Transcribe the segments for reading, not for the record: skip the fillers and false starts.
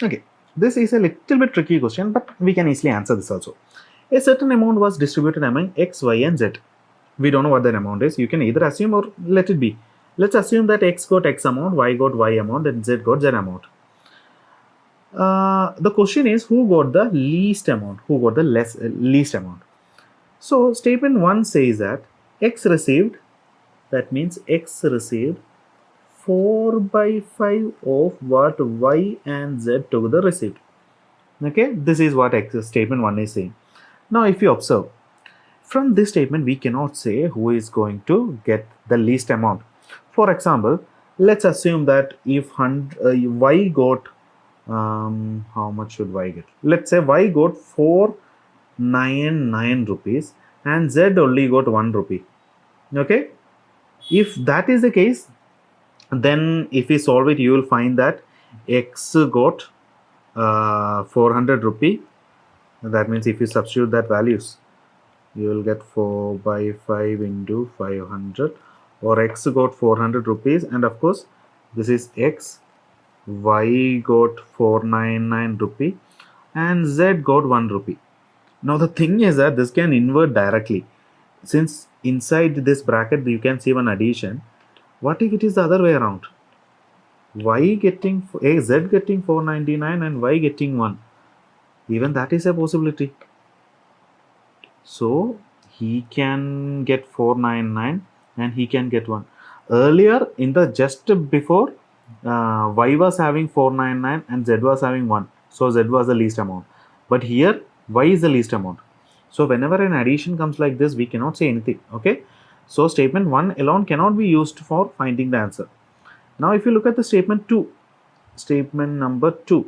Okay, this is a little bit tricky question, but we can easily answer this also. A certain amount was distributed among x, y, and z. We don't know what that amount is. You can either assume or let it be. Let's assume that x got x amount, y got y amount, and z got z amount. The question is who got the least amount, who got the least amount. So statement 1 says that x received, that means x received 4 by 5 of what y and z together received. Okay, this is what statement 1 is saying. Now if you observe, from this statement we cannot say who is going to get the least amount. For example, let's assume that if y got how much should y get? Let's say y got 499 rupees and z only got 1 rupee. Okay, if that is the case, then if we solve it, you will find that x got 400 rupee. That means if you substitute that values, you will get 4 by 5 into 500, or x got 400 rupees, and of course this is x, y got 499 rupee, and z got 1 rupee. Now the thing is that this can invert directly, since inside this bracket you can see one addition. What if it is the other way around? Y getting z getting 499 and y getting 1? Even that is a possibility. So he can get 499 and he can get 1. Earlier in the just before, y was having 499 and z was having 1. So z was the least amount. But here y is the least amount. So whenever an addition comes like this, we cannot say anything. Okay. So statement 1 alone cannot be used for finding the answer. Now if you look at the statement 2, statement number 2,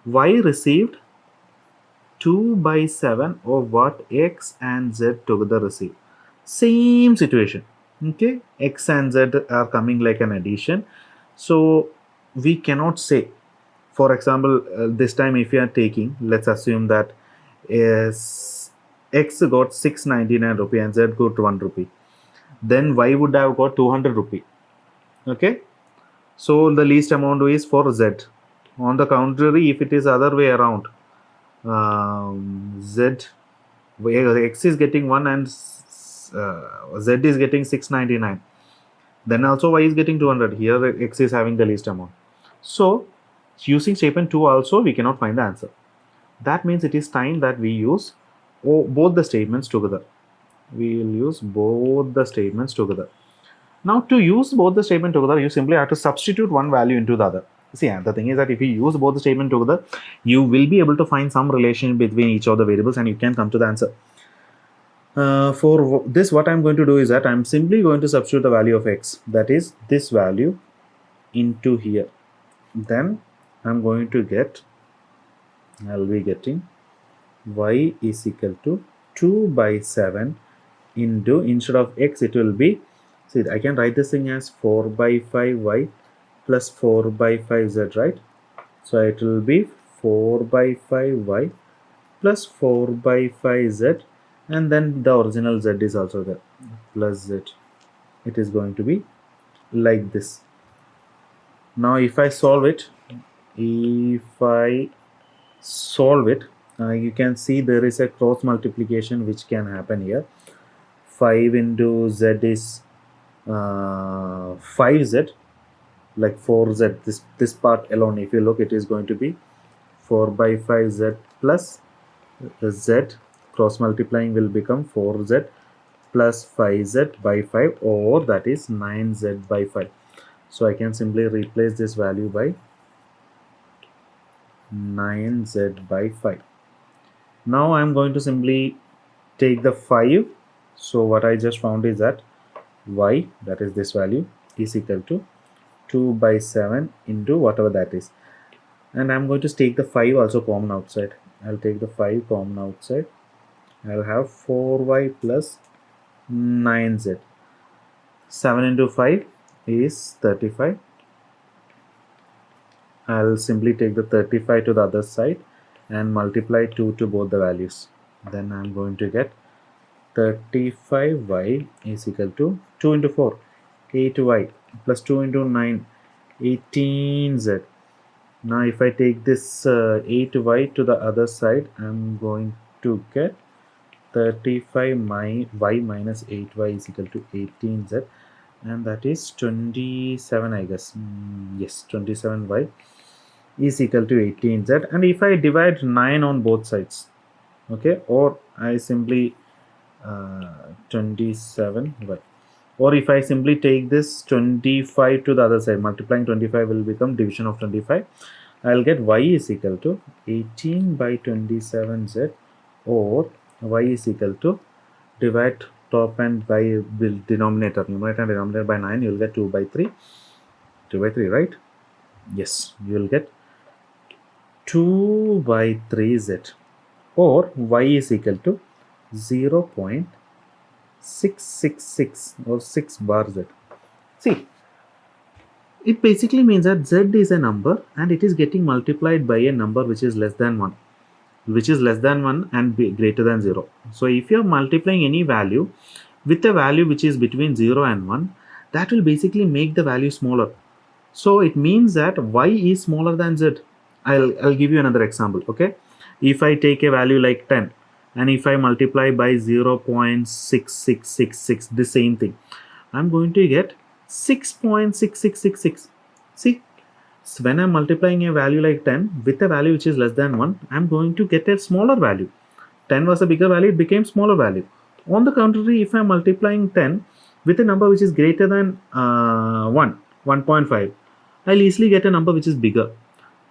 y received 2 by 7 of what x and z together receive. Same situation. Okay, x and z are coming like an addition. So we cannot say, for example, this time if you are taking, let's assume that is x got 699 rupee and z got 1 rupee. Then y would have got 200 rupee. Okay, so the least amount is for z. On the contrary, if it is other way around, z, x is getting 1 and z is getting 699, then also y is getting 200. Here x is having the least amount. So using statement 2 also we cannot find the answer. That means it is time that we use both the statements together. We will use both the statements together. Now to use both the statement together, you simply have to substitute one value into the other. See, the thing is that if you use both the statement together, you will be able to find some relation between each of the variables and you can come to the answer. For this, what I'm going to do is that I'm simply going to substitute the value of x, that is this value, into here. Then I'm going to get, I'll be getting y is equal to 2 by 7 into, instead of x it will be, see, I can write this thing as 4 by 5y plus 4 by 5z, right? So it will be 4 by 5y plus 4 by 5z, and then the original z is also there, plus z. It is going to be like this. Now if I solve it, you can see there is a cross multiplication which can happen here. 5 into z is 5z, like 4z. This part alone, if you look, it is going to be 4 by 5z plus z. Cross multiplying will become 4z plus 5z by 5, or that is 9z by 5. So I can simply replace this value by 9z by 5. Now I am going to simply take the 5. So what I just found is that y, that is this value, is equal to 2 by 7 into whatever that is. And I'm going to take the 5 also common outside. I'll take the 5 common outside. I'll have 4y plus 9z. 7 into 5 is 35. I'll simply take the 35 to the other side and multiply 2 to both the values. Then I'm going to get 35y is equal to 2 into 4, 8y plus 2 into 9, 18z. Now if I take this 8y to the other side, I'm going to get 35 y minus 8y is equal to 18z, and that is 27, I guess. Yes, 27y is equal to 18z. And if I divide 9 on both sides, okay, or I simply 27y, or if I simply take this 25 to the other side, multiplying 25 will become division of 25. I'll get y is equal to 18 by 27z, or y is equal to divide top and by denominator, numerator and denominator by 9, you will get 2 by 3, right? Yes, you will get 2 by 3z, or y is equal to 0.666 or 6 bar z. See, it basically means that z is a number and it is getting multiplied by a number which is less than 1, and greater than 0. So if you are multiplying any value with a value which is between 0 and 1, that will basically make the value smaller. So it means that y is smaller than z. I'll give you another example. Okay, if I take a value like 10 and if I multiply by 0.6666, the same thing, I'm going to get 6.6666. See, so when I'm multiplying a value like 10 with a value which is less than 1, I'm going to get a smaller value. 10 was a bigger value, it became smaller value. On the contrary, if I'm multiplying 10 with a number which is greater than 1.5, I'll easily get a number which is bigger.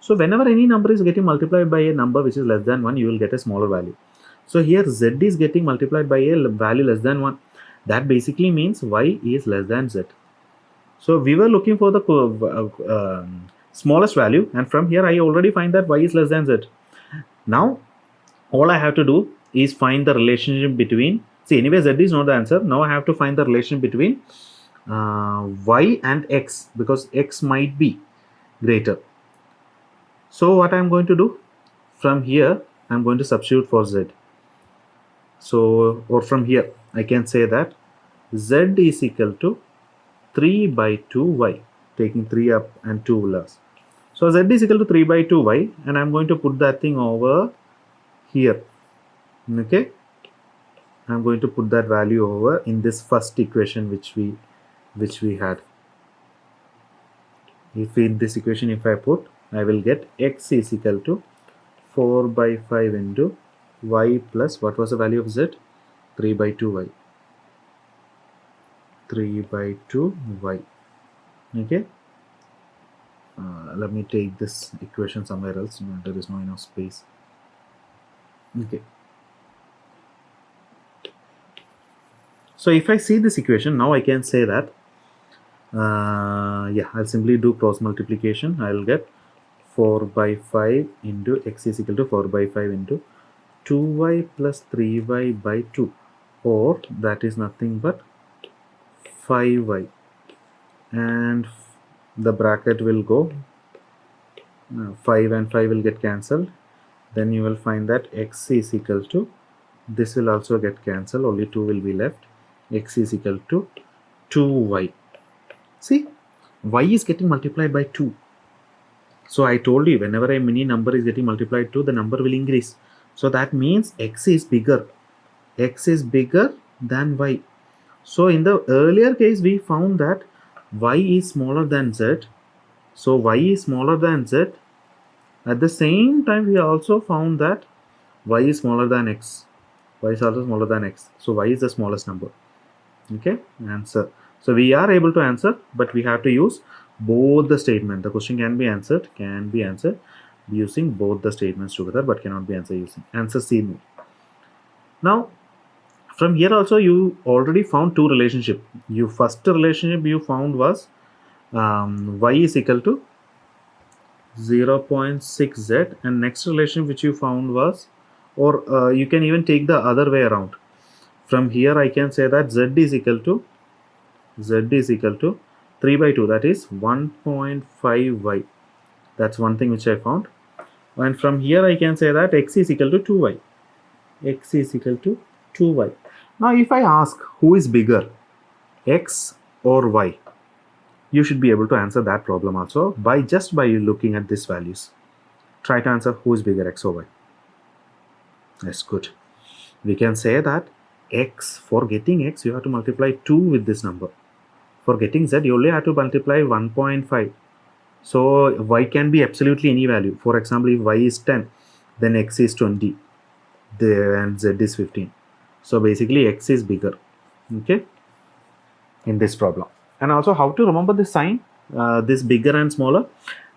So whenever any number is getting multiplied by a number which is less than 1, you will get a smaller value. So here z is getting multiplied by a value less than 1. That basically means y is less than z. So we were looking for the smallest value, and from here I already find that y is less than z. Now all I have to do is find the relationship between, see, anyway z is not the answer. Now I have to find the relation between y and x, because x might be greater. So what I'm going to do, from here I'm going to substitute for z. So, or from here I can say that z is equal to 3 by 2y, taking 3 up and 2 less. So z is equal to 3 by 2y, and I'm going to put that thing over here. Okay, I'm going to put that value over in this first equation which we had. If in this equation, if I put, I will get x is equal to 4 by 5 into y plus, what was the value of z? 3 by 2y. 3 by 2y. Okay, let me take this equation somewhere else. There is no enough space. Okay, so if I see this equation, now I can say that yeah, I'll simply do cross multiplication. I'll get 4 by 5 into x is equal to 4 by 5 into 2y plus 3y by 2, or that is nothing but 5y, and the bracket will go 5 and 5 will get cancelled. Then you will find that x is equal to, this will also get cancelled, only 2 will be left. X is equal to 2y. See, y is getting multiplied by 2. So I told you, whenever a mini number is getting multiplied 2, the number will increase. So that means x is bigger. X is bigger than y. So in the earlier case, we found that y is smaller than z. So y is smaller than z. At the same time, we also found that y is smaller than x. Y is also smaller than x. So y is the smallest number. Okay, answer. So we are able to answer, but we have to use both the statement. The question can be answered using both the statements together, but cannot be answered using answer C. Now from here also you already found two relationship. You first relationship you found was y is equal to 0.6z, and next relation which you found was, or you can even take the other way around. From here I can say that z is equal to 3 by 2, that is 1.5y. That's one thing which I found. And from here I can say that x is equal to 2y. X is equal to 2y. Now if I ask who is bigger, x or y, You should be able to answer that problem also by looking at these values. Try to answer who is bigger, x or y. That's good. We can say that x, for getting x, you have to multiply 2 with this number. For getting z, you only have to multiply 1.5. So y can be absolutely any value. For example, if y is 10, then x is 20, and z is 15. So basically x is bigger, okay, in this problem. And also, how to remember the sign, this bigger and smaller?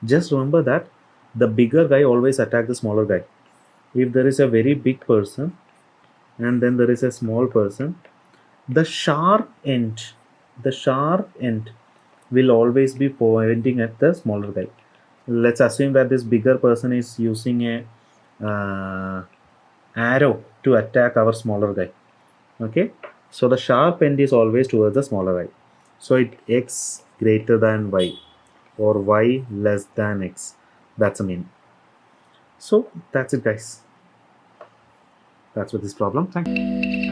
Just remember that the bigger guy always attack the smaller guy. If there is a very big person and then there is a small person, the sharp end will always be pointing at the smaller guy. Let's assume that this bigger person is using a arrow to attack our smaller guy. Okay, so the sharp end is always towards the smaller guy. So it x greater than y or y less than x. That's the meaning. So that's it, guys. That's with this problem. Thank you.